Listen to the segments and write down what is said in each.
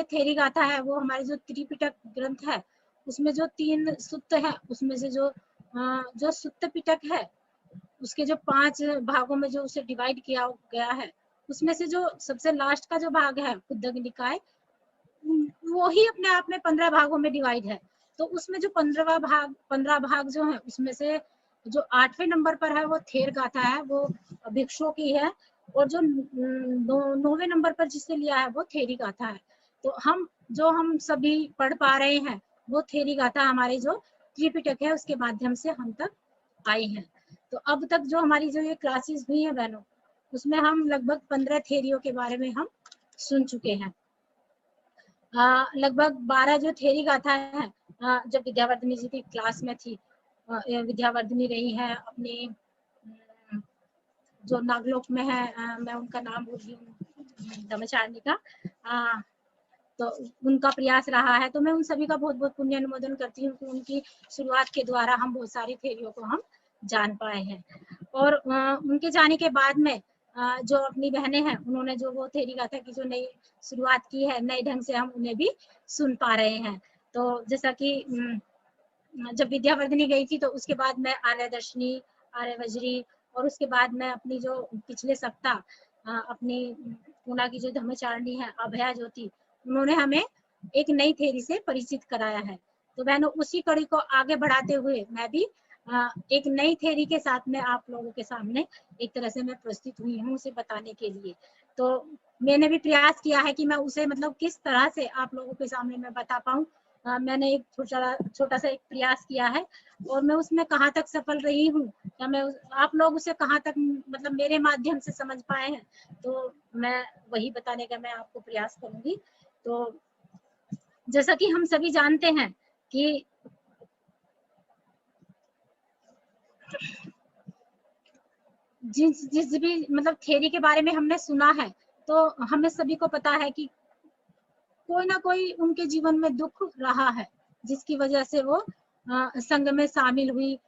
ये थेरी गाथा है वो हमारे जो त्रिपिटक ग्रंथ है उसमें जो 3 सुत्त है उसमें से जो सुत्त पिटक है उसके जो 5 भागों में जो उसे डिवाइड किया गया है उसमें से जो सबसे लास्ट का जो भाग है कुद्दक निकाय वो ही अपने आप में 15 भागों में डिवाइड है। तो उसमें जो 15 भाग जो है उसमें से जो 8वें नंबर पर है वो थेर गाथा है, वो भिक्षुओं की है, और जो 9वें नंबर पर जिससे लिया है वो थेरी गाथा है। तो हम सभी पढ़ पा रहे हैं वो थेरी गाथा हमारे जो त्रिपिटक है उसके माध्यम से हम तक आई है। तो अब तक जो हमारी जो ये क्लासेस हुई है बहनों उसमें हम लगभग 15 थेरियों के बारे में हम सुन चुके हैं। लगभग 12 जो थेरी गाथा है जब विद्यावर्धिनी जी की क्लास में थी, विद्यावर्धिनी रही है अपनी जो नागलोक में है, मैं उनका नाम भूल गई हूँ, धर्मचारिणी का, तो उनका प्रयास रहा है। तो मैं उन सभी का बहुत बहुत पुण्य अनुमोदन करती हूँ कि उनकी शुरुआत के द्वारा हम बहुत सारी थेरियों को हम जान पाए हैं। और उनके जाने के बाद में जो अपनी बहनें हैं उन्होंने जो वो थेरी गाथा की जो नई शुरुआत की है नए ढंग से हम उन्हें भी सुन पा रहे हैं। तो जैसा कि जब विद्यावर्धिनी गई थी तो उसके बाद मैं आर्यदर्शनी, आर्यवज्री, और उसके बाद मैं अपनी जो पिछले सप्ताह अपनी पूना की जो धर्मचारिणी है अभया ज्योति, उन्होंने हमें एक नई थेरी से परिचित कराया है। तो बहनों उसी कड़ी को आगे बढ़ाते हुए मैं भी एक नई थेरी के साथ में आप लोगों के सामने एक तरह से मैं प्रस्तुत हुई हूँ उसे बताने के लिए। तो मैंने भी प्रयास किया है कि मैं उसे मतलब किस तरह से आप लोगों के सामने मैं बता पाऊँ। मैंने एक छोटा सा एक प्रयास किया है और मैं उसमें कहाँ तक सफल रही हूँ या मैं आप लोग उसे कहाँ तक मतलब मेरे माध्यम से समझ पाए हैं, तो मैं वही बताने का मैं आपको प्रयास करूंगी। तो जैसा कि हम सभी जानते हैं कि जिस भी मतलब थ्योरी के बारे में हमने सुना है तो हमें सभी को पता है कि कोई ना कोई उनके जीवन में दुख रहा है जिसकी वजह से वो संघ में शामिल हुई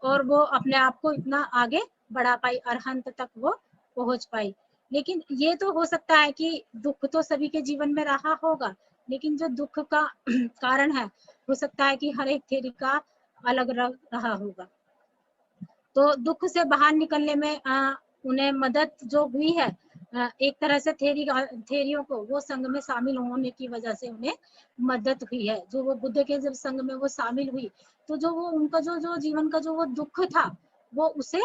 और वो अपने आप को इतना आगे बढ़ा पाई, अरहंत तक वो पहुंच पाई। लेकिन ये तो हो सकता है कि दुख तो सभी के जीवन में रहा होगा, लेकिन जो दुख का कारण है हो सकता है कि हर एक थ्योरी का अलग रहा होगा। तो दुख से बाहर निकलने में उन्हें मदद जो हुई है एक तरह से थेरियों को वो संघ में शामिल होने की वजह से उन्हें मदद हुई है। जो वो बुद्ध के जब संघ में वो शामिल हुई तो जो वो उनका जो जीवन का जो वो दुख था वो उसे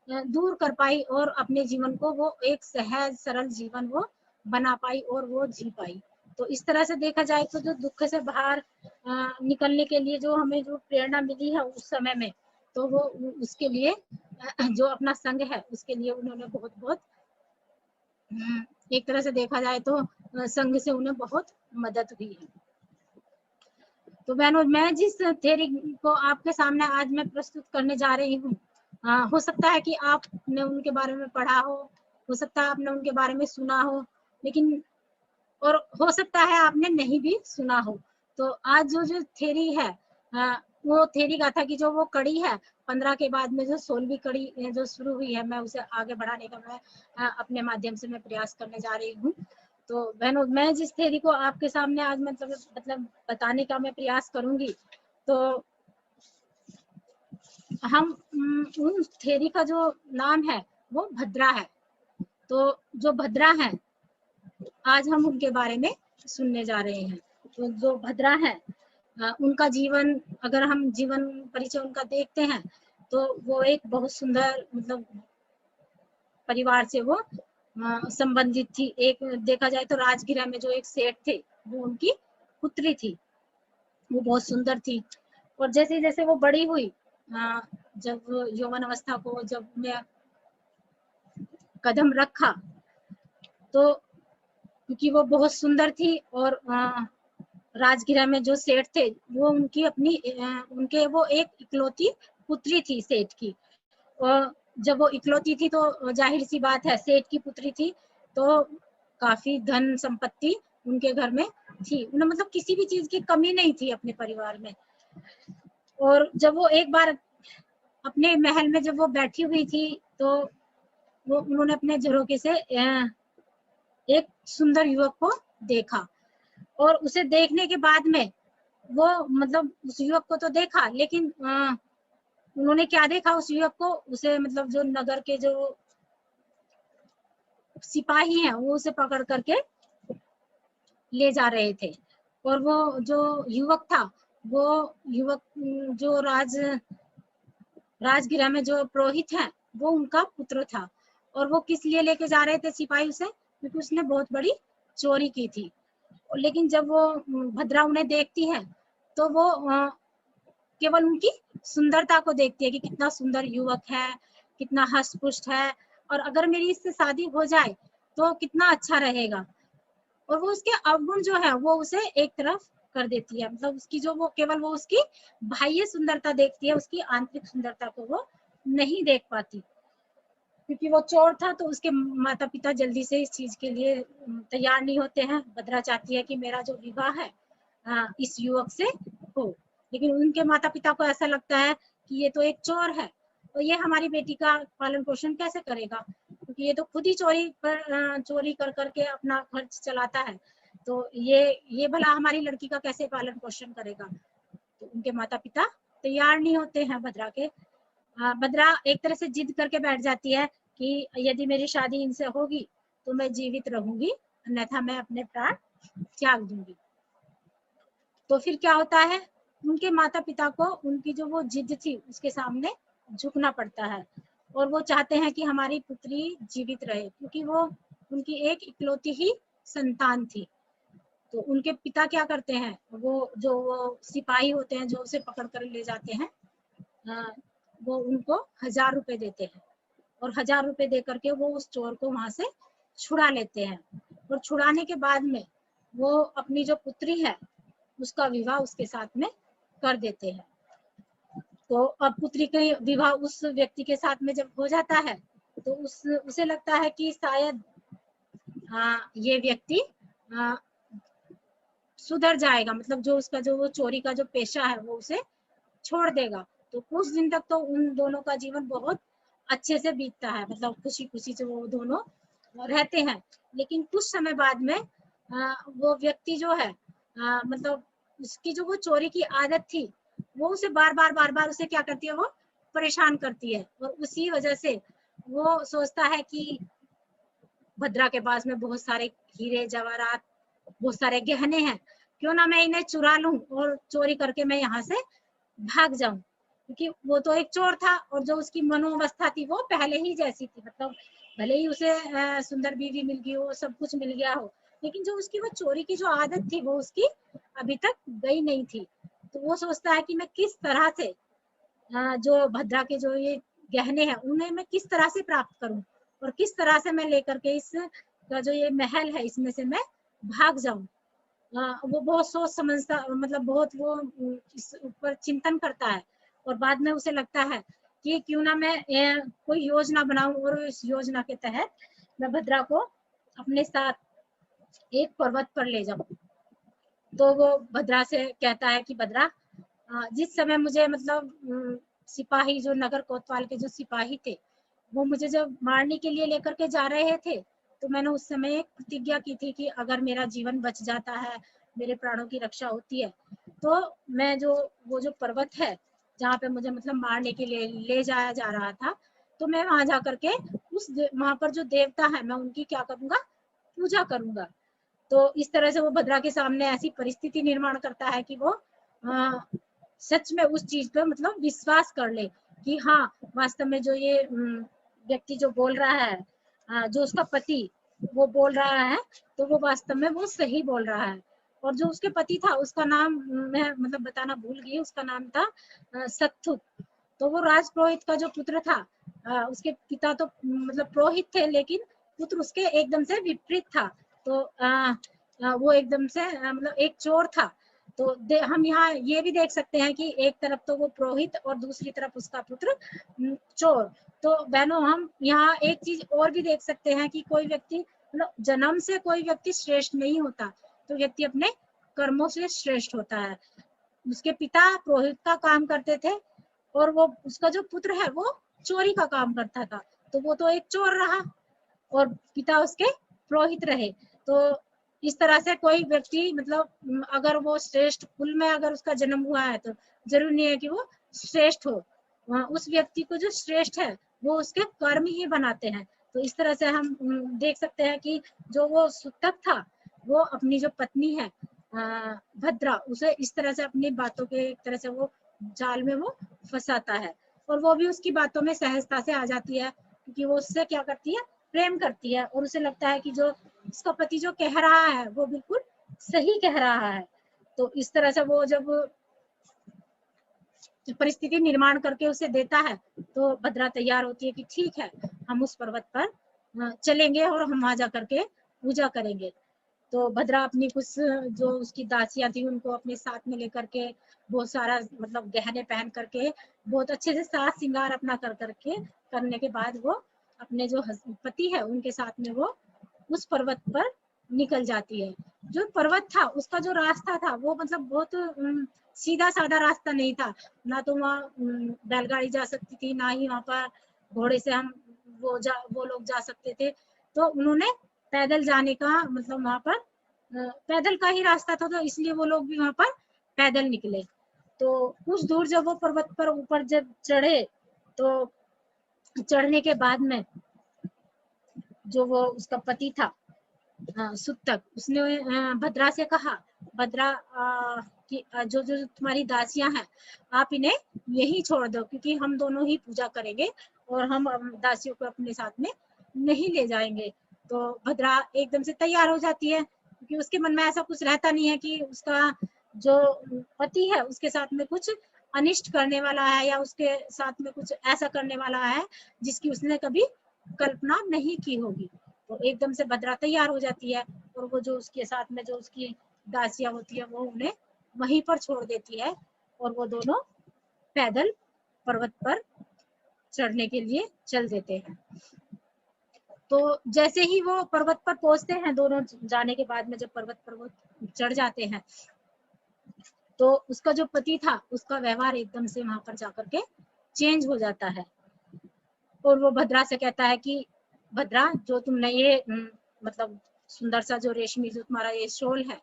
दूर कर पाई और अपने जीवन को वो एक सहज सरल जीवन वो बना पाई और वो जी पाई। तो इस तरह से देखा जाए तो जो दुख से बाहर निकलने के लिए जो हमें जो प्रेरणा मिली है उस समय में, तो वो उसके लिए जो अपना संघ है उसके लिए उन्होंने बहुत बहुत एक तरह से देखा जाए तो संघ से उन्हें बहुत मदद हुई है। तो बहनों मैं जिस थ्योरी को आपके सामने आज मैं प्रस्तुत करने जा रही हूँ, हो सकता है कि आपने उनके बारे में पढ़ा हो सकता है आपने उनके बारे में सुना हो, लेकिन और हो सकता है आपने नहीं भी सुना हो। तो आज जो थ्योरी है वो थ्योरी गाथा की जो वो कड़ी है 15 के बाद में जो 16वीं कड़ी जो शुरू हुई है मैं उसे आगे बढ़ाने का मैं अपने माध्यम से मैं प्रयास करने जा रही हूँ। तो बहनों मैं जिस थ्योरी को आपके सामने आज मतलब बताने का मैं प्रयास करूंगी, तो हम उन थ्योरी का जो नाम है वो भद्रा है। तो जो भद्रा है आज हम उनके बारे में सुनने जा रहे हैं। तो जो भद्रा है उनका जीवन अगर हम जीवन परिचय उनका देखते हैं तो वो एक बहुत सुंदर मतलब परिवार से वो संबंधित थी। एक देखा जाए तो राजगिरा में जो एक सेठ थे वो उनकी पुत्री थी, वो बहुत सुंदर थी। और जैसे जैसे वो बड़ी हुई जब यौवन अवस्था को जब मैं कदम रखा तो क्योंकि वो बहुत सुंदर थी और राजगिरा में जो सेठ थे वो उनकी अपनी उनके वो एक इकलौती पुत्री थी सेठ की। और जब वो इकलौती थी तो जाहिर सी बात है सेठ की पुत्री थी तो काफी धन संपत्ति उनके घर में थी, उन्हें मतलब किसी भी चीज की कमी नहीं थी अपने परिवार में। और जब वो एक बार अपने महल में जब वो बैठी हुई थी तो वो उन्होंने अपने झरोखे से एक सुंदर युवक को देखा। और उसे देखने के बाद में वो मतलब उस युवक को तो देखा, लेकिन उन्होंने क्या देखा उस युवक को, उसे मतलब जो नगर के जो सिपाही हैं वो उसे पकड़ करके ले जा रहे थे। और वो जो युवक था, वो युवक जो राजगृह में जो पुरोहित है वो उनका पुत्र था। और वो किस लिए लेके जा रहे थे सिपाही उसे, क्योंकि उसने बहुत बड़ी चोरी की थी। लेकिन जब वो भद्रा उन्हें देखती है तो वो केवल उनकी सुंदरता को देखती है कि कितना सुंदर युवक है, कितना हष्ट-पुष्ट है, और अगर मेरी इससे शादी हो जाए तो कितना अच्छा रहेगा। और वो उसके अवगुण जो है वो उसे एक तरफ कर देती है, मतलब उसकी जो वो केवल वो उसकी बाह्य सुंदरता देखती है, उसकी आंतरिक सुंदरता को वो नहीं देख पाती। क्योंकि वो चोर था तो उसके माता पिता जल्दी से इस चीज के लिए तैयार नहीं होते हैं। भद्रा चाहती है कि मेरा जो विवाह है इस युवक से हो, लेकिन उनके माता पिता को ऐसा लगता है कि ये तो एक चोर है, तो ये हमारी बेटी का पालन पोषण कैसे करेगा, क्योंकि ये तो खुद ही चोरी कर करके अपना खर्च चलाता है, तो ये भला हमारी लड़की का कैसे पालन पोषण करेगा। तो उनके माता पिता तैयार नहीं होते हैं भद्रा के। भद्रा एक तरह से जिद करके बैठ जाती है कि यदि मेरी शादी इनसे होगी तो मैं जीवित रहूंगी, अन्यथा मैं अपने प्राण त्याग दूंगी। तो फिर क्या होता है, उनके माता पिता को उनकी जो वो जिद थी उसके सामने झुकना पड़ता है, और वो चाहते हैं कि हमारी पुत्री जीवित रहे, क्योंकि वो उनकी एक इकलौती ही संतान थी। तो उनके पिता क्या करते हैं, वो सिपाही होते हैं जो उसे पकड़ कर ले जाते हैं, वो उनको 1000 रुपए देते हैं, और 1000 रुपए दे करके वो उस चोर को वहां से छुड़ा लेते हैं। और छुड़ाने के बाद में वो अपनी जो पुत्री है उसका विवाह उसके साथ में कर देते हैं। तो अब पुत्री का विवाह उस व्यक्ति के साथ में जब हो जाता है तो उसे लगता है कि शायद ये व्यक्ति सुधर जाएगा, मतलब जो उसका जो वो चोरी का जो पेशा है वो उसे छोड़ देगा। तो कुछ दिन तक तो उन दोनों का जीवन बहुत अच्छे से बीतता है, मतलब खुशी खुशी से वो दोनों रहते हैं। लेकिन कुछ समय बाद में वो व्यक्ति जो है मतलब उसकी जो वो चोरी की आदत थी वो उसे बार बार उसे क्या करती है, वो परेशान करती है। और उसी वजह से वो सोचता है कि भद्रा के पास में बहुत सारे हीरे जवाहरात, बहुत सारे गहने हैं, क्यों ना मैं इन्हें चुरा लूं और चोरी करके मैं यहाँ से भाग जाऊं। क्योंकि वो तो एक चोर था और जो उसकी मनोवस्था थी वो पहले ही जैसी थी, मतलब भले ही उसे सुंदर बीवी मिल गई हो, सब कुछ मिल गया हो, लेकिन जो उसकी वो चोरी की जो आदत थी वो उसकी अभी तक गई नहीं थी। तो वो सोचता है कि मैं किस तरह से जो भद्रा के जो ये गहने हैं उन्हें मैं किस तरह से प्राप्त करूं, और किस तरह से मैं लेकर के इस का जो ये महल है इसमें से मैं भाग जाऊं। वो बहुत सोच समझता, मतलब बहुत वो इस ऊपर चिंतन करता है। और बाद में उसे लगता है कि क्यों ना मैं कोई योजना बनाऊं और इस योजना के तहत मैं भद्रा को अपने साथ एक पर्वत पर ले जाऊं। तो वो भद्रा से कहता है कि भद्रा, जिस समय मुझे मतलब सिपाही जो नगर कोतवाल के जो सिपाही थे वो मुझे जब मारने के लिए लेकर के जा रहे थे तो मैंने उस समय एक प्रतिज्ञा की थी कि अगर मेरा जीवन बच जाता है, मेरे प्राणों की रक्षा होती है, तो मैं जो वो जो पर्वत है जहाँ पे मुझे मतलब मारने के लिए ले जाया जा रहा था, तो मैं वहां जा करके वहां पर जो देवता है मैं उनकी क्या करूंगा, पूजा करूंगा। तो इस तरह से वो भद्रा के सामने ऐसी परिस्थिति निर्माण करता है कि वो सच में उस चीज पे मतलब विश्वास कर ले कि हाँ वास्तव में जो ये व्यक्ति जो बोल रहा है, जो उसका पति वो बोल रहा है, तो वो वास्तव में वो सही बोल रहा है। और जो उसके पति था उसका नाम मैं मतलब बताना भूल गई, उसका नाम था सत्थु। तो वो राजपुरोहित का जो पुत्र था, उसके पिता तो मतलब पुरोहित थे लेकिन पुत्र उसके एकदम से विपरीत था। तो वो एकदम से मतलब एक चोर था। तो हम यहाँ ये भी देख सकते हैं कि एक तरफ तो वो पुरोहित और दूसरी तरफ उसका पुत्र चोर। तो बहनों हम यहाँ एक चीज और भी देख सकते हैं कि कोई व्यक्ति मतलब जन्म से कोई व्यक्ति श्रेष्ठ नहीं होता, तो व्यक्ति अपने कर्मों से श्रेष्ठ होता है। उसके पिता पुरोहित का काम करते थे और वो उसका जो पुत्र है वो चोरी का काम करता था, तो वो तो एक चोर रहा और पिता उसके पुरोहित रहे। तो इस तरह से कोई व्यक्ति मतलब अगर वो श्रेष्ठ कुल में अगर उसका जन्म हुआ है तो जरूरी नहीं है कि वो श्रेष्ठ हो। उस व्यक्ति को जो श्रेष्ठ है वो उसके कर्म ही बनाते हैं। तो इस तरह से हम देख सकते हैं कि जो वो सूतक था वो अपनी जो पत्नी है भद्रा, उसे इस तरह से अपनी बातों के एक तरह से वो जाल में वो फंसाता है, और वो भी उसकी बातों में सहजता से आ जाती है, क्योंकि वो उससे क्या करती है, प्रेम करती है, और उसे लगता है कि जो उसका पति जो कह रहा है वो बिल्कुल सही कह रहा है। तो इस तरह से वो जब परिस्थिति निर्माण करके उसे देता है तो भद्रा तैयार होती है कि ठीक है, हम उस पर्वत पर चलेंगे और हम वहां जा करके पूजा करेंगे। तो भद्रा अपनी कुछ जो उसकी दासियां थी उनको अपने साथ में लेकर के बहुत सारा मतलब गहने पहन करके बहुत अच्छे से साज श्रृंगार अपना कर करके करने के बाद वो अपने जो पति है उनके साथ में वो उस पर्वत पर निकल जाती है। जो पर्वत था उसका जो रास्ता था वो मतलब बहुत सीधा साधा रास्ता नहीं था, ना तो वहाँ बैलगाड़ी जा सकती थी, ना ही वहाँ पर घोड़े से हम वो लोग जा सकते थे। तो उन्होंने पैदल जाने का मतलब वहाँ पर पैदल का ही रास्ता था, तो इसलिए वो लोग भी वहाँ पर पैदल निकले। तो कुछ दूर जब वो पर्वत पर ऊपर जब चढ़े तो चढ़ने के बाद में जो वो उसका पति था सूतक, उसने भद्रा से कहा, भद्रा कि जो जो तुम्हारी दासियां हैं आप इन्हें यहीं छोड़ दो, क्योंकि हम दोनों ही पूजा करेंगे और हम दासियों को अपने साथ में नहीं ले जाएंगे। तो भद्रा एकदम से तैयार हो जाती है, क्योंकि उसके मन में ऐसा कुछ रहता नहीं है कि उसका जो पति है उसके साथ में कुछ अनिष्ट करने वाला है या उसके साथ में कुछ ऐसा करने वाला है जिसकी उसने कभी कल्पना नहीं की होगी। तो एकदम से भद्रा तैयार हो जाती है और वो जो उसके साथ में जो उसकी दासियां होती है वो उन्हें वहीं पर छोड़ देती है और वो दोनों पैदल पर्वत पर चढ़ने के लिए चल देते हैं। तो जैसे ही वो पर्वत पर पहुंचते हैं, दोनों जाने के बाद में जब पर्वत पर वो चढ़ जाते हैं तो उसका जो पति था उसका व्यवहार एकदम से वहां पर जाकर के चेंज हो जाता है, और वो भद्रा से कहता है कि भद्रा, जो तुमने ये मतलब सुंदर सा जो रेशमी जो तुम्हारा ये शॉल है,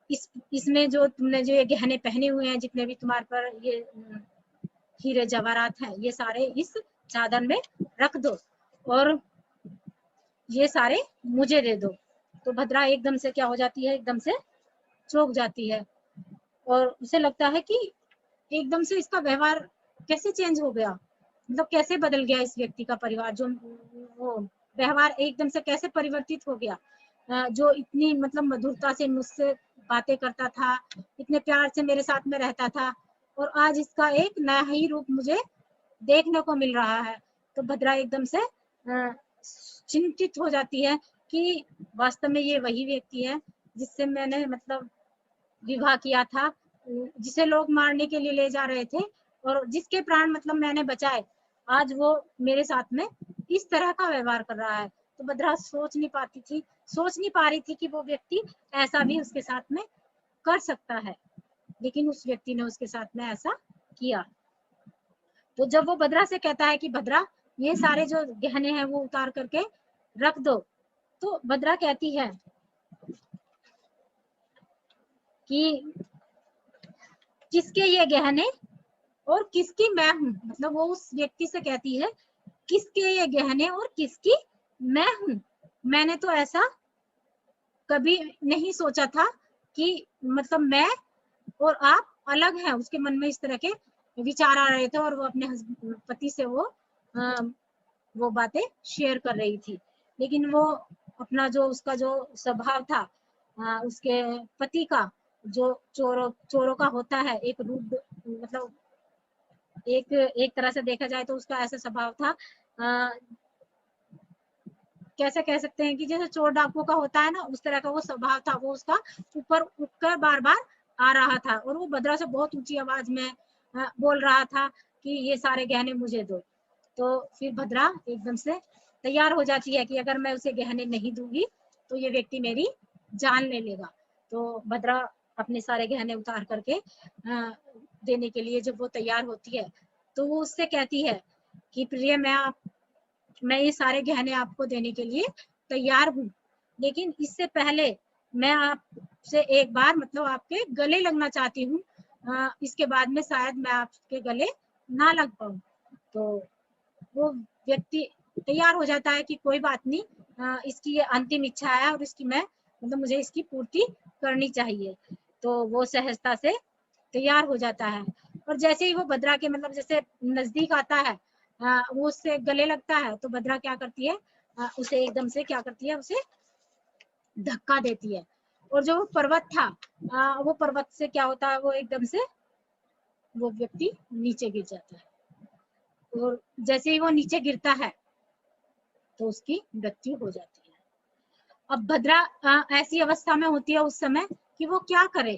इसमें जो तुमने जो ये गहने पहने हुए हैं, जितने भी तुम्हारे पर ये हीरे जवाहरात हैं, ये सारे इस चादर में रख दो और ये सारे मुझे दे दो। तो भद्रा एकदम से क्या हो जाती है, एकदम से चौंक जाती है और उसे लगता है कि एकदम से इसका व्यवहार कैसे चेंज हो गया, मतलब कैसे बदल गया इस व्यक्ति का परिवार, जो वो व्यवहार एकदम से कैसे परिवर्तित हो गया। जो इतनी मतलब मधुरता से मुझसे बातें करता था, इतने प्यार से मेरे साथ में रहता था, और आज इसका एक नया ही रूप मुझे देखने को मिल रहा है। तो भद्रा एकदम से चिंतित हो जाती है कि वास्तव में ये वही व्यक्ति है जिससे मैंने मतलब विवाह किया था, जिसे लोग मारने के लिए ले जा रहे थे और जिसके प्राण मतलब मैंने बचाए, आज वो मेरे साथ में इस तरह का व्यवहार कर रहा है। तो भद्रा सोच नहीं पा रही थी कि वो व्यक्ति ऐसा भी उसके साथ में कर सकता है, लेकिन उस व्यक्ति ने उसके साथ में ऐसा किया। तो जब वो भद्रा से कहता है कि भद्रा, ये सारे जो गहने हैं वो उतार करके रख दो, तो भद्रा कहती है कि किसके ये गहने और किसकी मैं हूँ, मतलब वो उस व्यक्ति से कहती है किसके ये गहने और किसकी मैं हूँ। मैंने तो ऐसा कभी नहीं सोचा था कि मतलब मैं और आप अलग हैं। उसके मन में इस तरह के विचार आ रहे थे और वो अपने पति से वो बातें शेयर कर रही थी, लेकिन वो अपना जो उसका जो स्वभाव था उसके पति का, जो चोरों का होता है एक रूप, मतलब एक तरह से देखा जाए तो उसका ऐसा स्वभाव था, कैसे कह सकते हैं कि जैसे चोर डाकुओं का होता है ना, उस तरह का वो स्वभाव था। वो उसका ऊपर उठकर बार बार आ रहा था और वो भद्रा से बहुत ऊंची आवाज में बोल रहा था कि ये सारे गहने मुझे दो। तो फिर भद्रा एकदम से तैयार हो जाती है कि अगर मैं उसे गहने नहीं दूंगी तो ये व्यक्ति मेरी जान ले लेगा। तो भद्रा अपने सारे गहने उतार करके देने के लिए जब वो तैयार होती है तो वो उससे कहती है कि प्रिय, मैं ये सारे गहने आपको देने के लिए तैयार हूँ, लेकिन इससे पहले मैं आपसे एक बार मतलब आपके गले लगना चाहती हूँ, इसके बाद में शायद मैं आपके गले ना लग पाऊँ। तो वो व्यक्ति तैयार हो जाता है कि कोई बात नहीं, इसकी ये अंतिम इच्छा है और इसकी मैं मतलब मुझे इसकी पूर्ति करनी चाहिए। तो वो सहजता से तैयार हो जाता है। और जैसे ही वो भद्रा के मतलब जैसे नजदीक आता है, वो उससे गले लगता है, तो भद्रा क्या करती है, उसे एकदम से क्या करती है, उसे धक्का देती है। और जो पर्वत था, वो पर्वत से क्या होता है, वो एकदम से वो व्यक्ति नीचे गिर जाता है। और जैसे ही वो नीचे गिरता है तो उसकी मृत्यु हो जाती है। अब भद्रा ऐसी अवस्था में होती है उस समय कि वो क्या करे,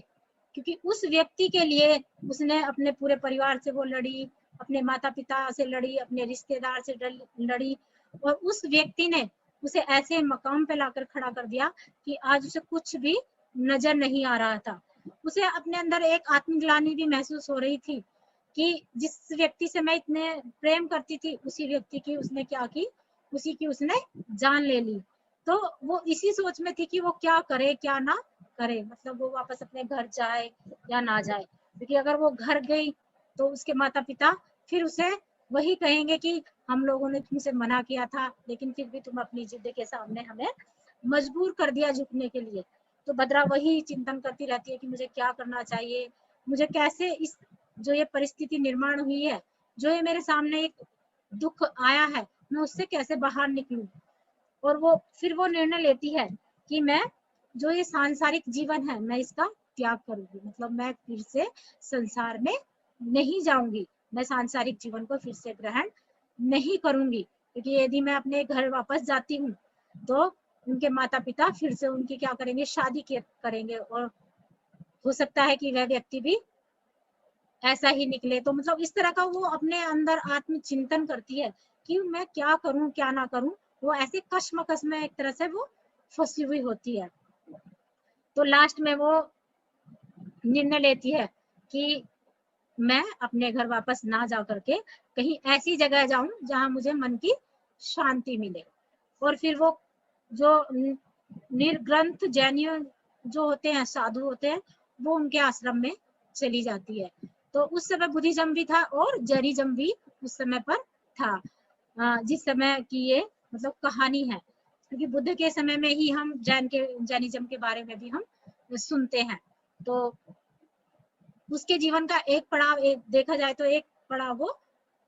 क्योंकि उस व्यक्ति के लिए उसने अपने पूरे परिवार से वो लड़ी, अपने माता पिता से लड़ी, अपने रिश्तेदार से लड़ी, और उस व्यक्ति ने उसे ऐसे मकाम पे लाकर खड़ा कर दिया कि आज उसे कुछ भी नजर नहीं आ रहा था। उसे अपने अंदर एक आत्मग्लानि भी महसूस हो रही थी कि जिस व्यक्ति से मैं इतने प्रेम करती थी, उसी व्यक्ति की उसने क्या की, उसी की उसने जान ले ली। तो वो इसी सोच में थी कि वो क्या करे क्या ना करे, मतलब वो वापस अपने घर जाए या ना जाए, क्योंकि अगर वो घर गई तो उसके माता पिता फिर उसे वही कहेंगे कि हम लोगों ने तुमसे मना किया था, लेकिन फिर भी तुम अपनी जिद के सामने हमें मजबूर कर दिया झुकने के लिए। तो भद्रा वही चिंतन करती रहती है कि मुझे क्या करना चाहिए, मुझे कैसे इस जो ये परिस्थिति निर्माण हुई है, जो ये मेरे सामने एक दुख आया है, मैं उससे कैसे बाहर निकलूं। और वो फिर वो निर्णय लेती है कि मैं जो ये सांसारिक जीवन है मैं इसका त्याग करूंगी, मतलब मैं फिर से संसार में नहीं जाऊंगी, मैं सांसारिक जीवन को फिर से ग्रहण नहीं करूंगी, क्योंकि यदि मैं अपने घर वापस जाती हूँ तो उनके माता पिता फिर से उनकी क्या करेंगे, शादी करेंगे, और हो सकता है कि वह व्यक्ति भी ऐसा ही निकले। तो मतलब इस तरह का वो अपने अंदर आत्मचिंतन करती है कि मैं क्या करूं क्या ना करूं। वो ऐसे कश्मकश में एक तरह से वो फंसी हुई होती है। तो लास्ट में वो निर्णय लेती है कि मैं अपने घर वापस ना जा करके कहीं ऐसी जगह जाऊं जहां मुझे मन की शांति मिले। और फिर वो जो निर्ग्रंथ जैनियों जो होते हैं, साधु होते हैं, वो उनके आश्रम में चली जाती है। तो उस समय बुद्धिज्म भी था और जैनिज्म भी उस समय पर था, जिस समय की ये मतलब कहानी है, क्योंकि बुद्ध के समय में ही हम जैनिज्म के बारे में भी हम सुनते हैं। तो उसके जीवन का एक पड़ाव एक देखा जाए तो एक पड़ाव वो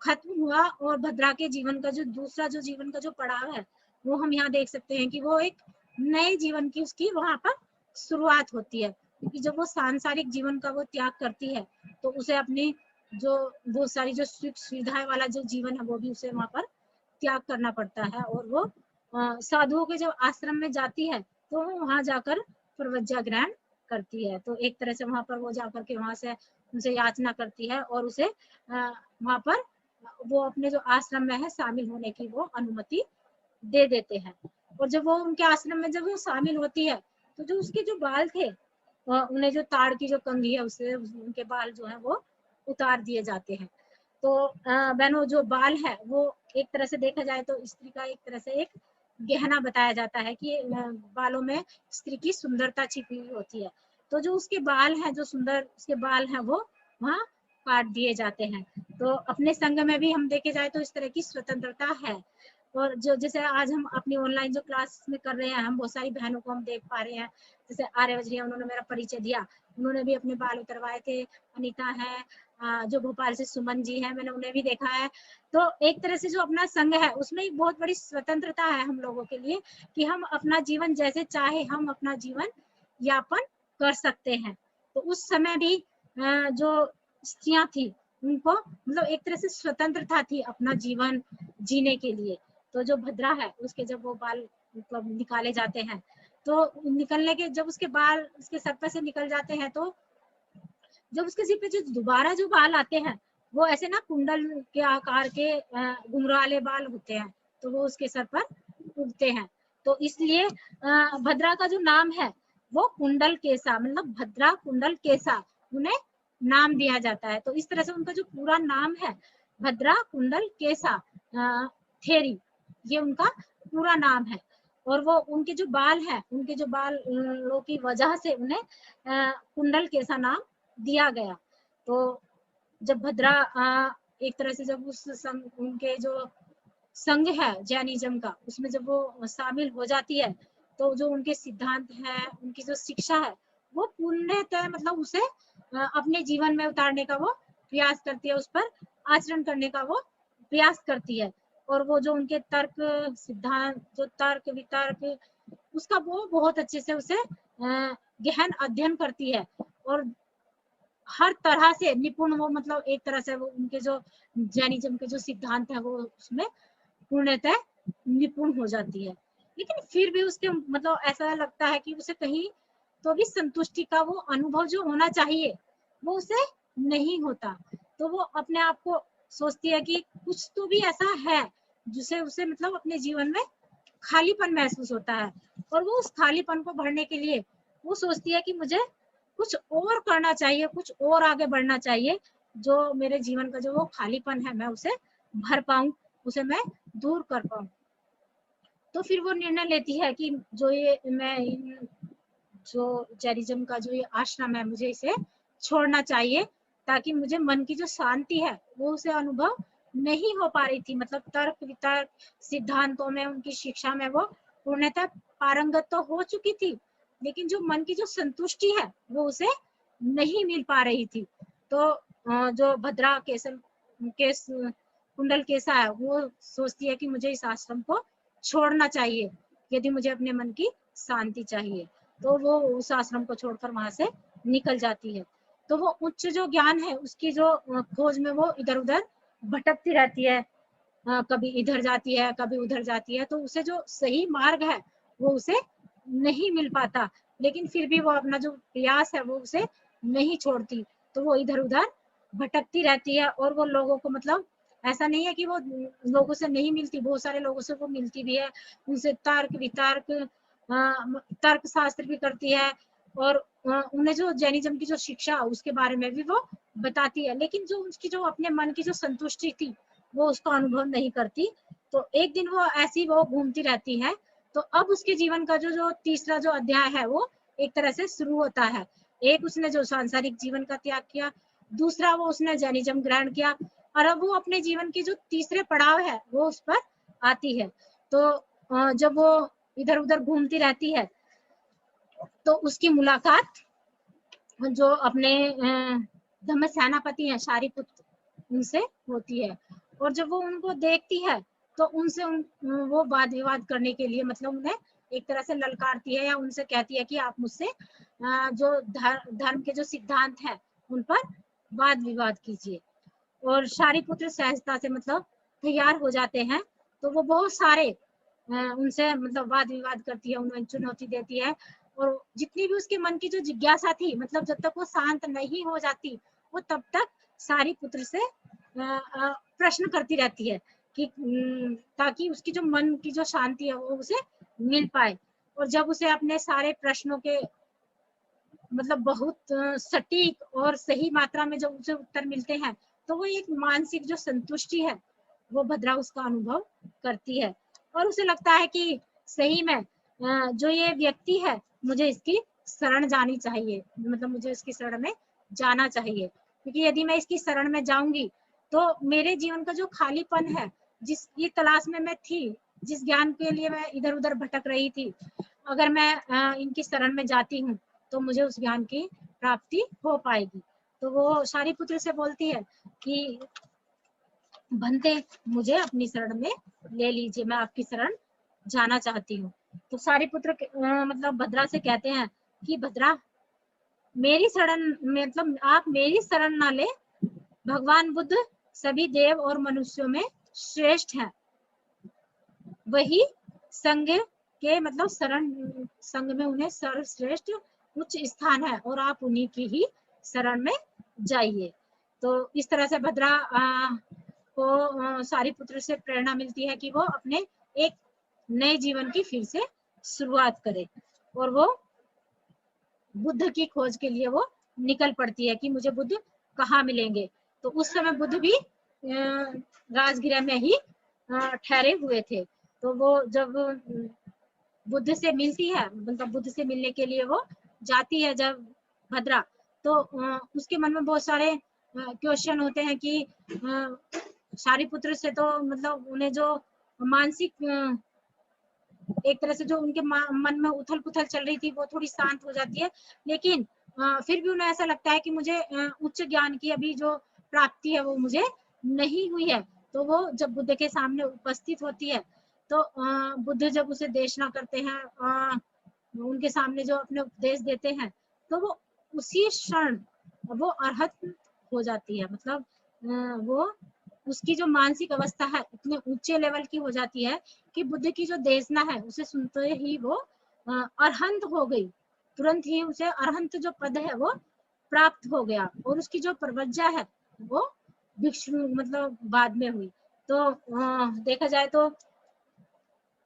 खत्म हुआ, और भद्रा के जीवन का जो दूसरा जो जीवन का जो पड़ाव है वो हम यहाँ देख सकते हैं कि वो एक नए जीवन की उसकी वहां पर शुरुआत होती है। क्योंकि जब वो सांसारिक जीवन का वो त्याग करती है तो उसे अपनी जो बहुत सारी जो सुख सुविधाएं वाला जो जीवन है वो भी उसे वहां पर त्याग करना पड़ता है। और वो साधुओं के जो आश्रम में जाती है तो वो वहां जाकर प्रवज्ञा ग्रहण करती है। तो एक तरह से वहां पर वो जाकर के वहां से उनसे याचना करती है और उसे वहां पर वो अपने जो आश्रम में है शामिल होने की वो अनुमति दे देते हैं। और जब वो उनके आश्रम में जब वो शामिल होती है तो जो उसके जो बाल थे, उन्हें जो ताड़ की जो कंघी है उससे उनके बाल जो है वो उतार दिए जाते हैं। तो बहनों जो बाल है वो एक तरह से देखा जाए तो स्त्री का एक तरह से एक गहना बताया जाता है कि बालों में स्त्री की सुंदरता छिपी हुई होती है। तो जो उसके बाल हैं, जो सुंदर उसके बाल हैं वो वहाँ काट दिए जाते हैं। तो अपने संघ में भी हम देखे जाए तो इस तरह की स्वतंत्रता है। और जो जैसे आज हम अपनी ऑनलाइन जो क्लास में कर रहे हैं, हम बहुत सारी बहनों को हम देख पा रहे हैं, जैसे आर्य वजरिया उन्होंने मेरा परिचय दिया, उन्होंने भी अपने बाल उतरवाए थे। अनीता है, जो भोपाल से सुमन जी है, मैंने उन्हें भी देखा है। तो एक तरह से जो अपना संघ है उसमें एक बहुत बड़ी स्वतंत्रता है हम लोगों के लिए कि हम अपना जीवन जैसे चाहे हम अपना जीवन यापन कर सकते हैं। तो उस समय भी जो स्त्रियां थी उनको मतलब एक तरह से स्वतंत्रता थी अपना जीवन जीने के लिए। तो जो भद्रा है उसके जब वो बाल मतलब निकाले जाते हैं तो निकलने के जब उसके बाल उसके सर पे से निकल जाते हैं तो जब उसके सिर पे जो दोबारा जो बाल आते हैं वो ऐसे ना कुंडल के आकार के घुंघराले बाल होते हैं, तो वो उसके सर पर उगते हैं। तो इसलिए भद्रा का जो नाम है वो कुंडल केसा, मतलब भद्रा कुंडल केसा उन्हें नाम दिया जाता है। तो इस तरह से उनका जो पूरा नाम है भद्रा कुंडल केसा थेरी, ये उनका पूरा नाम है। और वो उनके जो बाल है, उनके जो बालों की वजह से उन्हें कुंडल केसा नाम दिया गया। तो जब भद्रा एक तरह से जब उस उनके जो संघ है जैनिज्म का, उसमें जब वो शामिल हो जाती है, तो जो उनके सिद्धांत है, उनकी जो शिक्षा है, वो पूर्णतः मतलब उसे अपने जीवन में उतारने का वो प्रयास करती है, उस पर आचरण करने का वो प्रयास करती है। और वो जो उनके तर्क सिद्धांत, जो तर्क वितर्क, उसका वो बहुत अच्छे से उसे गहन अध्ययन करती है, और हर तरह से निपुण वो, मतलब एक तरह से वो उनके जो जैनिज्म के जो सिद्धांत है वो उसमें पूर्णतः निपुण हो जाती है। लेकिन फिर भी उसके मतलब ऐसा लगता है कि उसे कहीं तो भी संतुष्टि का वो अनुभव जो होना चाहिए वो उसे नहीं होता। तो वो अपने आप को सोचती है कि कुछ तो भी ऐसा है जिसे उसे मतलब अपने जीवन में खालीपन महसूस होता है, और वो उस खालीपन को भरने के लिए वो सोचती है कि मुझे कुछ और करना चाहिए, कुछ और आगे बढ़ना चाहिए, जो मेरे जीवन का जो वो खालीपन है मैं उसे भर पाऊं, उसे मैं दूर कर पाऊं। तो फिर वो निर्णय लेती है कि जो ये मैं जो जैनिज्म का जो ये आश्रम है, मुझे इसे छोड़ना चाहिए, ताकि मुझे मन की जो शांति है वो उसे अनुभव नहीं हो पा रही थी। मतलब तर्क वितर्क सिद्धांतों में, उनकी शिक्षा में वो पूर्णतः पारंगत तो हो चुकी थी, लेकिन जो मन की जो संतुष्टि है वो उसे नहीं मिल पा रही थी। तो जो भद्रा केस कुंडल केसा है, वो सोचती है कि मुझे इस आश्रम को छोड़ना चाहिए यदि मुझे अपने मन की शांति चाहिए। तो वो उस आश्रम को छोड़कर वहां से निकल जाती है। तो वो उच्च जो ज्ञान है उसकी जो खोज में वो इधर उधर भटकती रहती है, कभी इधर जाती है कभी उधर जाती है, तो उसे जो सही मार्ग है वो उसे नहीं मिल पाता। लेकिन फिर भी वो अपना जो प्रयास है वो उसे नहीं छोड़ती, तो वो इधर उधर भटकती रहती है। और वो लोगों को मतलब ऐसा नहीं है कि वो लोगों से नहीं मिलती, बहुत सारे लोगों से वो मिलती भी है, उनसे तर्क वितर्क तर्क शास्त्र भी करती है, और उन्हें जो जैनिज्म की जो शिक्षा उसके बारे में भी वो बताती है। लेकिन जो उसकी जो अपने मन की जो संतुष्टि थी वो उसको अनुभव नहीं करती। तो एक दिन वो ऐसी वो घूमती रहती है। तो अब उसके जीवन का जो जो तीसरा जो अध्याय है वो एक तरह से शुरू होता है। एक उसने जो सांसारिक जीवन का त्याग किया, दूसरा वो उसने जैनिज्म ग्रहण किया, और अब वो अपने जीवन की जो तीसरे पड़ाव है वो उस पर आती है। तो जब वो इधर उधर घूमती रहती है तो उसकी मुलाकात जो अपने धम्म सेनापति हैं शारिपुत्र, उनसे होती है। और जब वो उनको देखती है तो उनसे वो वाद विवाद करने के लिए मतलब उन्हें एक तरह से ललकारती है, या उनसे कहती है कि आप मुझसे जो धर्म के जो सिद्धांत है उन पर वाद विवाद कीजिए। और शारिपुत्र सहजता से मतलब तैयार हो जाते हैं। तो वो बहुत सारे उनसे मतलब वाद विवाद करती है, उन्हें चुनौती देती है। और जितनी भी उसके मन की जो जिज्ञासा थी, मतलब जब तक वो शांत नहीं हो जाती वो तब तक शारिपुत्र से प्रश्न करती रहती है कि ताकि उसकी जो मन की जो शांति है वो उसे मिल पाए। और जब उसे अपने सारे प्रश्नों के मतलब बहुत सटीक और सही मात्रा में जब उसे उत्तर मिलते हैं, तो वो एक मानसिक जो संतुष्टि है वो भद्रा उसका अनुभव करती है। और उसे लगता है कि सही में जो ये व्यक्ति है मुझे इसकी शरण जानी चाहिए, मतलब मुझे इसकी शरण में जाना चाहिए, क्योंकि यदि मैं इसकी शरण में जाऊंगी तो मेरे जीवन का जो खालीपन है, जिस ये तलाश में मैं थी, जिस ज्ञान के लिए मैं इधर उधर भटक रही थी, अगर मैं इनकी शरण में जाती हूँ तो मुझे उस ज्ञान की प्राप्ति हो पाएगी। तो वो शारिपुत्र से बोलती है कि भंते मुझे अपनी शरण में ले लीजिए, मैं आपकी शरण जाना चाहती हूँ। तो शारिपुत्र मतलब भद्रा से कहते हैं कि भद्रा मेरी शरण मतलब आप मेरी शरण ना ले, भगवान बुद्ध सभी देव और मनुष्यों में श्रेष्ठ है, वही संघ के मतलब शरण संघ में उन्हें सर्वश्रेष्ठ उच्च स्थान है, और आप उन्हीं की ही शरण में जाइए। तो इस तरह से भद्रा को सारिपुत्र से प्रेरणा मिलती है कि वो अपने एक नए जीवन की फिर से शुरुआत करे, और वो बुद्ध की खोज के लिए वो निकल पड़ती है कि मुझे बुद्ध कहाँ मिलेंगे। तो उस समय बुद्ध भी राजगृह में ही ठहरे हुए थे। तो वो जब बुद्ध से मिलती है, मतलब बुद्ध से मिलने के लिए वो जाती है जब भद्रा, तो उसके मन में बहुत सारे क्वेश्चन होते हैं कि शारिपुत्र से तो मतलब उन्हें जो मानसिक एक तरह से जो उनके मन में उथल पुथल चल रही थी वो थोड़ी शांत हो जाती है, लेकिन फिर भी उन्हें ऐसा लगता है कि मुझे उच्च ज्ञान की अभी जो प्राप्ति है वो मुझे नहीं हुई है। तो वो जब बुद्ध के सामने उपस्थित होती है तो बुद्ध जब उसे देशना करते हैं, उनके सामने जो अपने उपदेश देते हैं, तो वो उसी क्षण वो अरहत हो जाती है। मतलब वो उसकी जो मानसिक अवस्था है इतने ऊंचे लेवल की हो जाती है कि बुद्ध की जो देशना है उसे सुनते ही वो अरहंत हो गई, तुरंत ही उसे अरहंत जो पद है वो प्राप्त हो गया, और उसकी जो प्रवज्जा है वो भिक्षु मतलब बाद में हुई। तो देखा जाए तो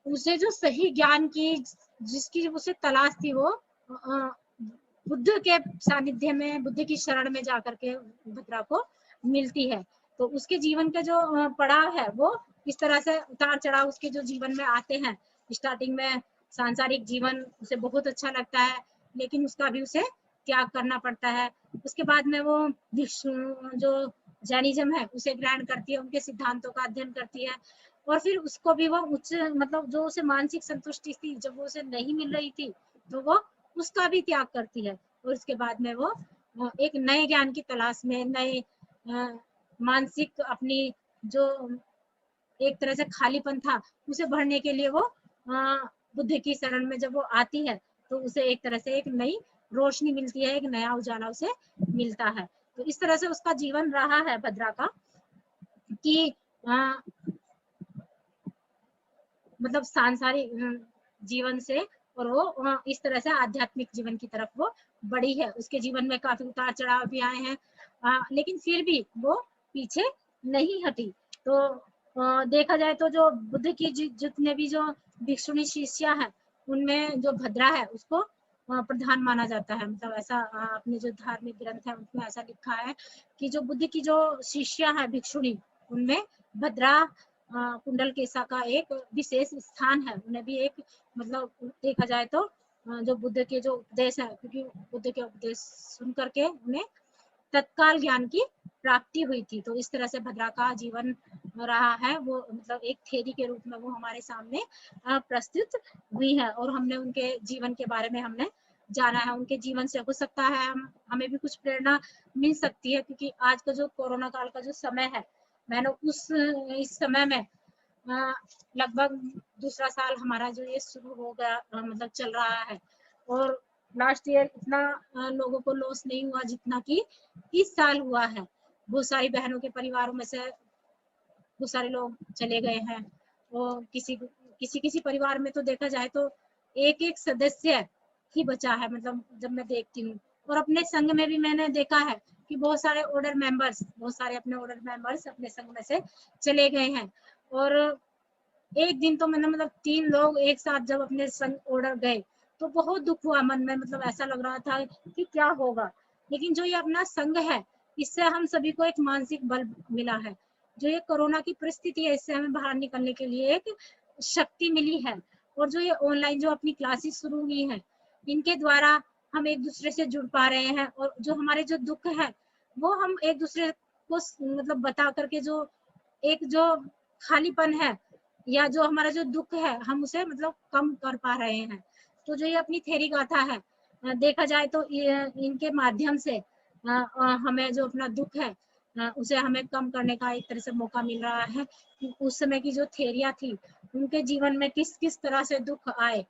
उसे जो सही ज्ञान की जिसकी उसे तलाश थी वो बुद्ध के सानिध्य में, बुद्ध की शरण में जाकर के भद्रा को मिलती है। तो उसके जीवन का जो पड़ाव है वो इस तरह से उतार चढ़ाव उसके जो जीवन में आते हैं। स्टार्टिंग में सांसारिक जीवन उसे बहुत अच्छा लगता है, लेकिन उसका भी उसे त्याग करना पड़ता है। उसके बाद में वो जो जैनिज्म है उसे ग्रहण करती है, उनके सिद्धांतों का अध्ययन करती है, और फिर उसको भी वो उच्च मतलब जो उसे मानसिक संतुष्टि थी जब वो उसे नहीं मिल रही थी तो वो उसका भी त्याग करती है, और उसके बाद में वो एक नए ज्ञान की तलाश में, नए मानसिक अपनी जो एक तरह से खालीपन था उसे भरने के लिए वो बुद्ध की शरण में जब वो आती है तो उसे एक तरह से एक नई रोशनी मिलती है, एक नया उजाला उसे मिलता है। तो इस तरह से उसका जीवन रहा है भद्रा का कि मतलब सांसारिक जीवन से और वो इस तरह से आध्यात्मिक जीवन की तरफ वो बढ़ी है। उसके जीवन में काफी उतार चढ़ाव भी आए हैं, लेकिन फिर भी वो पीछे नहीं हटी। तो देखा जाए तो जो बुद्ध की जितने भी जो भिक्षुणी शिष्या है उनमें जो भद्रा है उसको प्रधान माना जाता है। मतलब ऐसा अपने जो धार्मिक ग्रंथ है उसमें ऐसा लिखा है कि जो बुद्ध की जो शिष्या है भिक्षुणी उनमें भद्रा कुंडल केसा का एक विशेष स्थान है। उन्हें भी एक मतलब देखा जाए तो जो बुद्ध के जो उपदेश है, क्योंकि बुद्ध के उपदेश सुन करके उन्हें तत्काल ज्ञान की प्राप्ति हुई थी। तो इस तरह से भद्रा का जीवन रहा है, वो मतलब एक थेरी के रूप में वो हमारे सामने प्रस्तुत हुई है, और हमने उनके जीवन के बारे में हमने जाना है। उनके जीवन से हो सकता है हमें भी कुछ प्रेरणा मिल सकती है, क्योंकि आज का जो कोरोना काल का जो समय है, मैंने इस समय में लगभग दूसरा साल हमारा जो ये शुरू हो गया मतलब चल रहा है, और लास्ट ईयर इतना लोगों को लॉस नहीं हुआ जितना कि इस साल हुआ है। बहुत सारी बहनों के परिवारों में से बहुत सारे लोग चले गए हैं, और किसी परिवार में तो देखा जाए तो एक एक सदस्य ही बचा है। मतलब जब मैं देखती हूँ, और अपने संघ में भी मैंने देखा है कि बहुत सारे अपने ऑर्डर मेंबर्स अपने संघ में से चले गए हैं। और एक दिन तो मैंने मतलब 3 लोग एक साथ जब अपने संग ऑर्डर गए तो बहुत दुख हुआ मन में। मतलब ऐसा लग रहा था कि क्या होगा, लेकिन जो ये अपना संघ है इससे हम सभी को एक मानसिक बल मिला है। जो ये कोरोना की परिस्थिति है इससे हमें बाहर निकलने के लिए एक शक्ति मिली है, और जो ये ऑनलाइन जो अपनी क्लासेस शुरू हुई हैं इनके द्वारा हम एक दूसरे से जुड़ पा रहे हैं, और जो हमारे जो दुख है वो हम एक दूसरे को मतलब बता करके जो एक जो खालीपन है या जो हमारा जो दुख है हम उसे मतलब कम कर पा रहे हैं। तो जो ये अपनी थेरी गाथा है देखा जाए तो इनके माध्यम से हमें जो अपना दुख है उसे हमें कम करने का एक तरह से मौका मिल रहा है। उस समय की जो थेरिया थी उनके जीवन में किस किस तरह से दुख आए,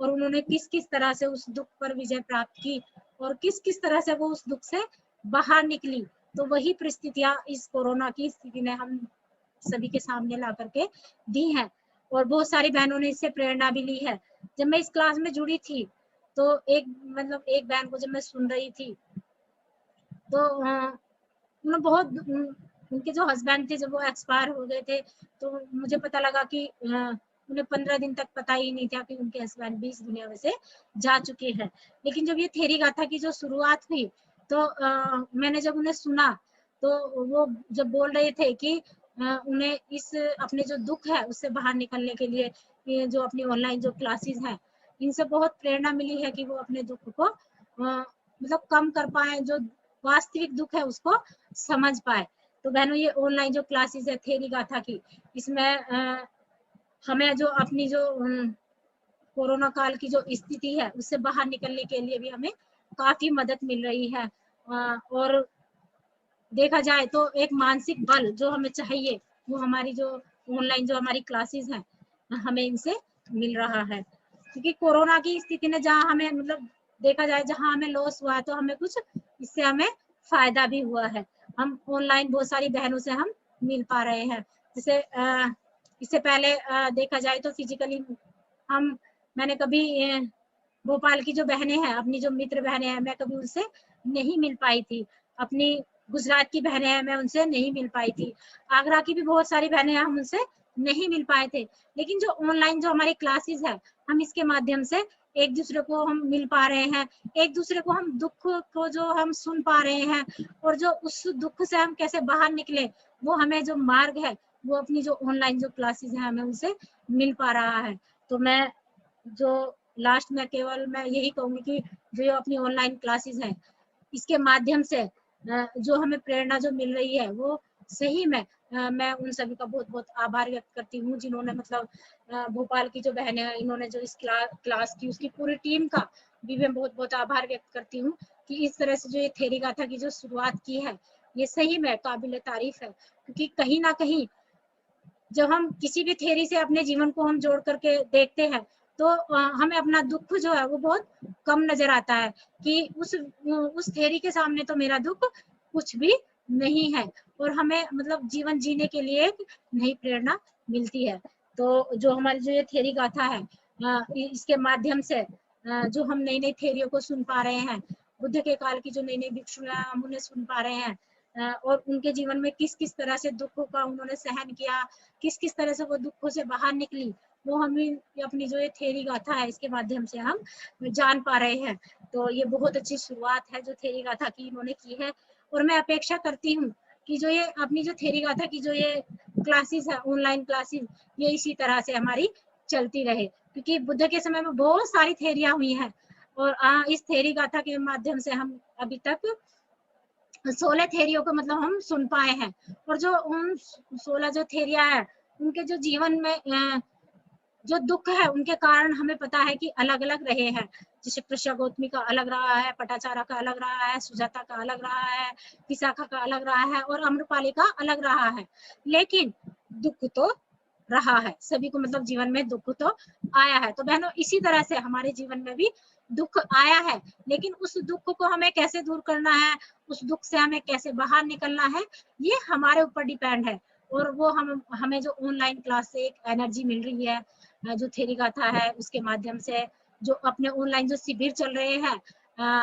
और उन्होंने किस किस तरह से उस दुख पर विजय प्राप्त की, और किस किस तरह से वो उस दुख से बाहर निकली। तो वही परिस्थितियां इस कोरोना की स्थिति ने हम सभी के सामने ला करके दी है, और बहुत सारी बहनों ने इससे प्रेरणा भी ली है। जब मैं इस क्लास में जुड़ी थी तो एक बहन को जब मैं सुन रही थी तो उन्हें बहुत उनके जो हस्बैंड थे जब वो एक्सपायर हो गए थे तो मुझे पता लगा कि उन्हें 15 दिन तक पता ही नहीं था कि उनके हस्बैंड भी इस दुनिया में से जा चुके हैं। लेकिन जब ये थेरी गाथा की जो शुरुआत हुई तो मैंने जब उन्हें सुना तो वो जब बोल रहे थे कि उन्हें इस अपने जो दुख है उससे बाहर निकलने के लिए ये जो अपनी ऑनलाइन जो क्लासेस हैं इनसे बहुत प्रेरणा मिली है कि वो अपने दुख को मतलब कम कर पाए, जो वास्तविक दुख है उसको समझ पाए। तो बहनों ये ऑनलाइन जो क्लासेस है थेरी गाथा की, इसमें हमें जो अपनी जो कोरोना काल की जो स्थिति है उससे बाहर निकलने के लिए भी हमें काफी मदद मिल रही है। और देखा जाए तो एक मानसिक बल जो हमें चाहिए वो हमारी जो ऑनलाइन जो हमारी क्लासेस हैं हमें इनसे मिल रहा है। क्योंकि कोरोना की स्थिति ने जहाँ हमें मतलब देखा जाए जहाँ हमें लॉस हुआ है तो हमें कुछ इससे हमें फायदा भी हुआ है। हम ऑनलाइन बहुत सारी बहनों से हम मिल पा रहे हैं। जैसे इससे पहले देखा जाए तो फिजिकली मैंने कभी भोपाल की जो बहनें हैं, अपनी जो मित्र बहनें हैं, मैं कभी उनसे नहीं मिल पाई थी। अपनी गुजरात की बहनें हैं, मैं उनसे नहीं मिल पाई थी। आगरा की भी बहुत सारी बहनें हैं, हम उनसे नहीं मिल पाए थे। लेकिन जो ऑनलाइन जो हमारी क्लासेस है, हम इसके माध्यम से एक दूसरे को हम मिल पा रहे हैं, एक दूसरे को हम दुख को जो हम सुन पा रहे हैं, और जो उस दुख से हम कैसे बाहर निकले वो हमें जो मार्ग है वो अपनी जो ऑनलाइन जो क्लासेस है हमें उनसे मिल पा रहा है। तो मैं जो लास्ट में केवल मैं यही कहूंगी कि जो अपनी ऑनलाइन क्लासेस है इसके माध्यम से जो हमें प्रेरणा जो मिल रही है वो सही में मैं उन सभी का बहुत बहुत आभार व्यक्त करती हूँ, जिन्होंने मतलब भोपाल की जो बहनें हैं इन्होंने जो इस क्लास की उसकी पूरी टीम का भी मैं बहुत बहुत आभार व्यक्त करती हूँ कि इस तरह से जो ये थेरी गाथा की जो शुरुआत की है ये सही में काबिल तारीफ है। क्योंकि कहीं ना कहीं जब हम किसी भी थेरी से अपने जीवन को हम जोड़ करके देखते हैं तो हमें अपना दुख जो है वो बहुत कम नजर आता है कि उस थेरी के सामने तो मेरा दुख कुछ भी नहीं है, और हमें मतलब जीवन जीने के लिए एक नई प्रेरणा मिलती है। तो जो हमारी जो ये थेरी गाथा है इसके माध्यम से जो हम नई नई थेरियों को सुन पा रहे हैं, बुद्ध के काल की जो नई नई भिक्षुएं हम उन्हें सुन पा रहे हैं, और उनके जीवन में किस किस तरह से दुखों का उन्होंने सहन किया, किस किस तरह से वो दुखों से बाहर निकली, वो हमें अपनी जो ये थेरी गाथा है इसके माध्यम से हम जान पा रहे हैं। तो ये बहुत अच्छी शुरुआत है जो थेरी गाथा की इन्होंने की है, और मैं अपेक्षा करती हूँ कि जो ये अपनी जो थेरी गाथा की जो ये क्लासेस है ऑनलाइन क्लासेस ये इसी तरह से हमारी चलती रहे। क्योंकि बुद्ध के समय में बहुत सारी थेरियां हुई हैं, और इस थेरी गाथा के माध्यम से हम अभी तक 16 थेरियों को मतलब हम सुन पाए हैं। और जो उन 16 जो थेरिया है उनके जो जीवन में जो दुख है उनके कारण हमें पता है कि अलग अलग रहे हैं। जैसे कृष्ण गौतमी का अलग रहा है, पटाचारा का अलग रहा है, सुजाता का अलग रहा है, विशाखा का अलग रहा है, और अम्रपाली का अलग रहा है। लेकिन दुख तो रहा है, सभी को मतलब जीवन में दुख तो आया है। तो बहनों इसी तरह से हमारे जीवन में भी दुख आया है, लेकिन उस दुख को हमें कैसे दूर करना है, उस दुख से हमें कैसे बाहर निकलना है, ये हमारे ऊपर डिपेंड है। और वो हमें जो ऑनलाइन क्लास से एक एनर्जी मिल रही है, जो थेरी गाथा है उसके माध्यम से, जो अपने ऑनलाइन जो शिविर चल रहे हैं,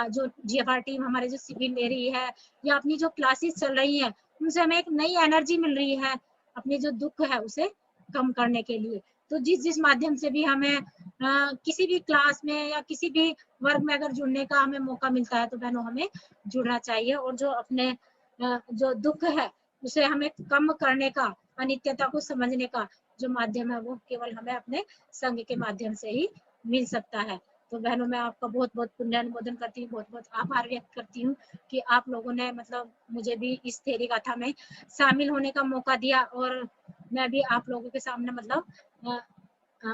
जो जीएफआर टीम हमारे जो शिविर ले रही है, या अपनी जो क्लासेस चल रही है, उनसे हमें एक नई एनर्जी मिल रही है अपने जो दुख है उसे कम करने के लिए। तो जिस जिस माध्यम से भी हमें किसी भी क्लास में या किसी भी वर्ग में अगर जुड़ने का हमें मौका मिलता है तो बहनों हमें जुड़ना चाहिए, और जो अपने जो दुख है उसे हमें कम करने का, अनित्यता को समझने का जो माध्यम है वो केवल हमें अपने संघ के माध्यम से ही मिल सकता है। तो बहनों मैं आपका बहुत बहुत पुण्यानुमोदन करती हूँ, बहुत बहुत आभार व्यक्त करती हूँ कि आप लोगों ने मतलब मुझे भी इस थेरी गाथा में शामिल होने का मौका दिया, और मैं भी आप लोगों के सामने मतलब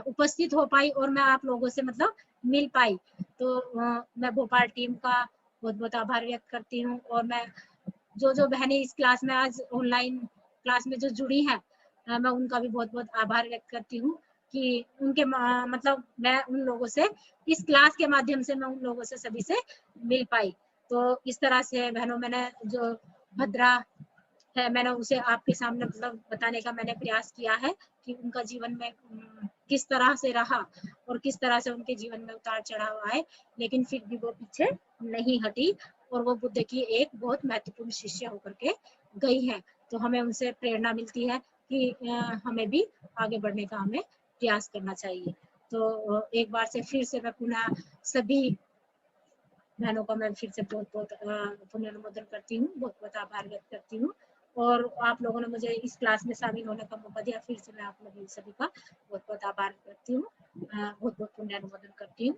उपस्थित हो पाई, और मैं आप लोगों से मतलब मिल पाई। तो मैं भोपाल टीम का बहुत बहुत आभार व्यक्त करती हूँ, और मैं जो बहनें इस क्लास में आज ऑनलाइन क्लास में जो जुड़ी हैं मैं उनका भी बहुत बहुत आभार व्यक्त करती हूँ कि उनके मतलब मैं उन लोगों से इस क्लास के माध्यम से मैं उन लोगों से सभी से मिल पाई। तो इस तरह से बहनों मैंने जो भद्रा है मैंने उसे आपके सामने मतलब बताने का मैंने प्रयास किया है कि उनका जीवन में किस तरह से रहा और किस तरह से उनके जीवन में उतार चढ़ाव आए, लेकिन फिर भी वो पीछे नहीं हटी, और वो बुद्ध की एक बहुत महत्वपूर्ण शिष्य होकर के गई है। तो हमें उनसे प्रेरणा मिलती है कि हमें भी आगे बढ़ने का हमें प्रयास करना चाहिए। तो एक बार से फिर से मैं पुनः सभी बहनों का मैं फिर से बहुत बहुत पुनर्नुमोदन करती हूँ, बहुत बहुत आभार व्यक्त करती हूँ, और आप लोगों ने मुझे इस क्लास में शामिल होने का मौका दिया। फिर से मैं आप लोगों सभी का बहुत बहुत आभार करती हूँ, बहुत बहुत पुण्यानुमोदन करती हूँ।